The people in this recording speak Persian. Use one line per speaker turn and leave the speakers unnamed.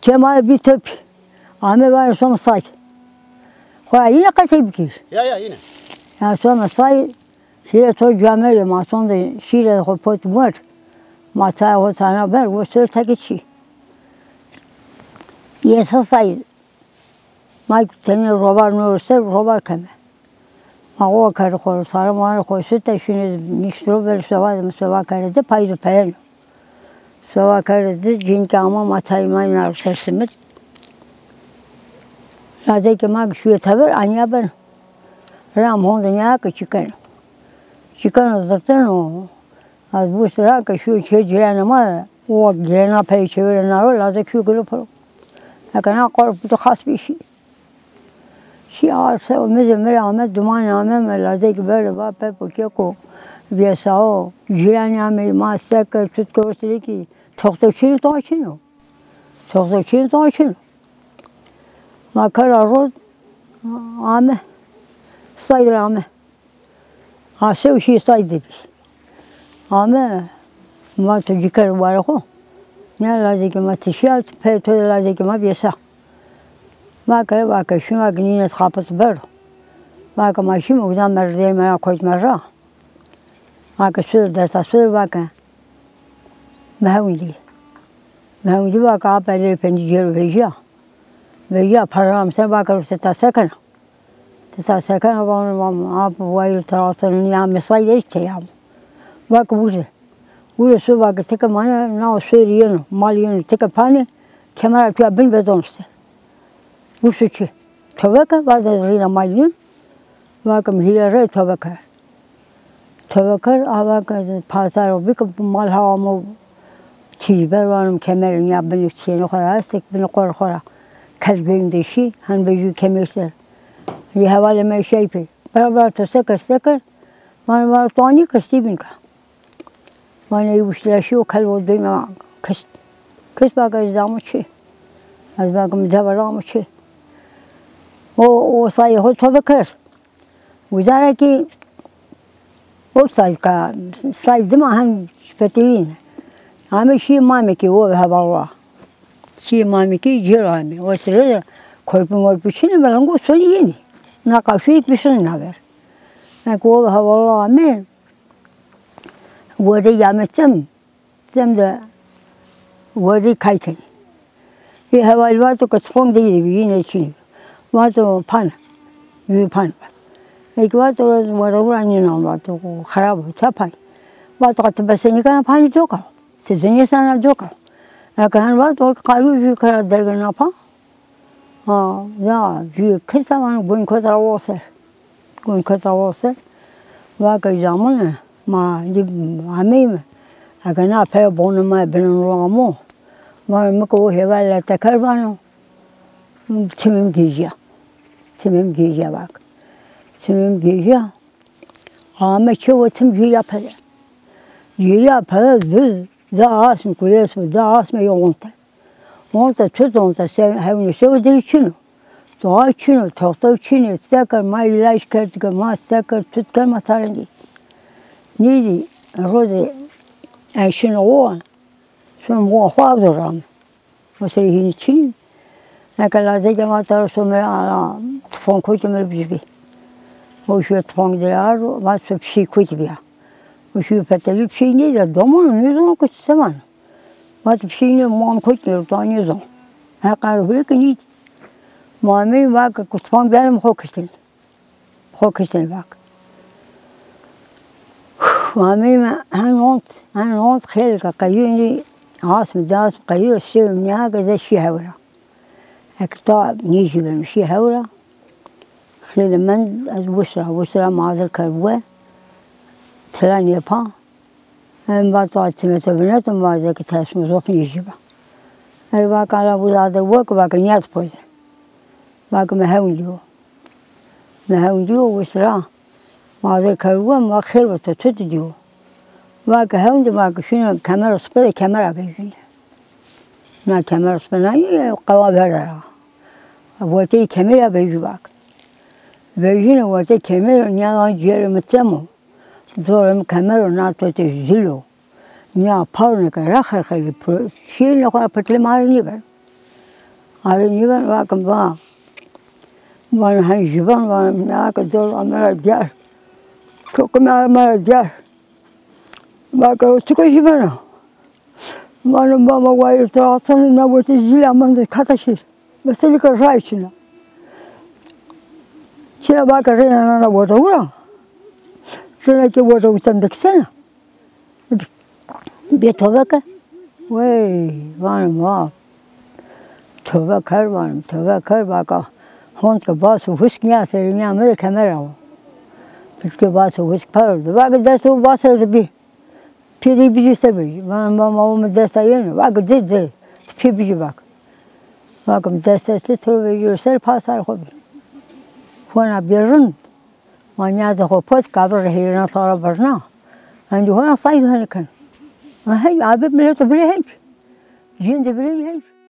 چه ما بیتوب همه بار شما سایت خو اینه قصه بگیر
یا اینه
یا شما سایت شیر تو جامعه ما سوند شیر خو پوت مرد ما تا هو تانا بر و سر تا چی یه سایت ما تنی روبار نورسته روبار کمه ما او کار خور سال ما خوشت تشینه نیشترو بر سوا کرده پایدو پایل سوا کرده جین کاما ما تای ما نار سرسمت لازم که ما شوی تبر آنیا بر رام هون دنیا که چیکن زرتنو از بوش را که شوی چه جیران ما و جیران پای چهره نارو لازم شوی گلو پرو اکنون قرب تو خاص بیشی شی آسه و میره آمد دومان آمد لازم که بره با پاپوکیو کو بیاساو جیرانی آمد ما استکر چود کوستری کی تخته چینو تو آچینو ما کار آرود آمد ساید آمد آسه وشی ساید دیگه آمد ما تو جیکر واره خو نه لازم که ما تشیال پی تو لازم که ما بیاسا ما کار واقع شما گنینت خابط برو ما که ماشین مقدم مرده ما کوچ مرا ما که سر دست سر واقع مهوندی واقع آپلی پنجیر ویجا پرام سر واقع رو تاسکن وام آب وایل تراسن نیام مسایل چیام واقع بوده سو واقع تک مانه نه سریانو مالیانو تک پانی کمر تو بین بدونسته بوده چی توبه بعد از رینا مالیون واقع مهیره توبه آواقع پاسارو بیک مال هامو چی بروانم کمر نیا بینی چی نخوره است بینی خورا کلبیم دیشی هن بیجو کمیرتر یه حواله میشی پی برابر تو سکر من توانی کشتی بین که من یوشلاشی و کلبود بیم کس باقی از دامو چی از باقی مدبرامو چی و سایه خود توبه کرد وزاره که او سایه ما هم شپتیین همه شی مامی که او به هوا شی مامی که جرا همه و سر کلپ مرپیچینه بلنگو سلیینی نقاشی پیشن نبر نکو به هوا همه وری یامتم ده وری کایکنی یه هوای وقتو کتفون دیگه نچینی وقتو پان یک وقت ورانی نام وقتو خراب چه پای وقت قط بسنی کنم پانی جوکا سزنی سنا جوکا اگر وقت قالو جو کرد درگ نپا یا جو کسان گوین کتر واسه واقع زمانه ما همیم اگر نه پای بون ما بینن رامو ما مکو هوای تکر بانو تمیم گیجا واقع تمیم گیجا همه چه و تم گیجا پده ده آسم کلیس ده آسم یونته چه سه همین سه دری چینو تو چینو تو چینو استکر ما علاج کرد که ما استکر چت کر مثلا نیدی روزی ایشون وان شما خواب دارم مثلا هیچ چی اگر لازم که ما تر شما تفون کوچ مر بیبی وشو تفون درارو ما سبشی کوچ بیا وشو فتلی بشی نیست دومون نیزون کوچ سمان ما تبشی مام کوچ مر تو نیزون هر بری کنید ما می واقع تفون بیارم خوکشتن واقع وامي هنوت خيل كقيوني عاصم داس قيو الشيء منها كذا شيء هورا اكتاب نيجي بالمشي هورا خيل من بشرى مع ذا الكربوة ثانية با من بعد طلعت متى بنات ومن بعد ذاك تاس مزوف نيجي با الواقع على أبو هذا الوقت باقي نيات بوجه باقي مهون ديو بشرى ما ذا الكربوة ما خير بتوتد ديو واقع هون واقع شنو كاميرا سبلا كاميرا بيجي نا كاميرا سبلا قواب هذا وقتي كاميرا بيجي واقع بيجينا وقتي كاميرا نيا جير متمو دورم كاميرا ناتو تجلو نيا بارنك راخر خلي شيل نقول بتلي مارني بر nivel vakam va. Van han jivan van na ka dol amara dia. Kokma amara dia. Vaka tuko jivana. Van mama wai trasan na wote jila mand katashi. Basilika raichina. Chila vaka rena na wote ura. Chila ke wote utandeksena. Betovaka. Wey, van ma. Tövbe baka. Hon ska bara så huskningar så det är med kamera. Det ska bara så husk på det. Vad det så bara så det blir. Piri biji sebi. Mamma med dessa igen. Vad det. Piri biji bak. Vad med dessa så tror vi ju ser passar hob. Hon har björn. Man jag det hoppas kabar hela sara barna. Han ju hon sai han kan. Hej, abi med det blir hem. Jin det blir hem.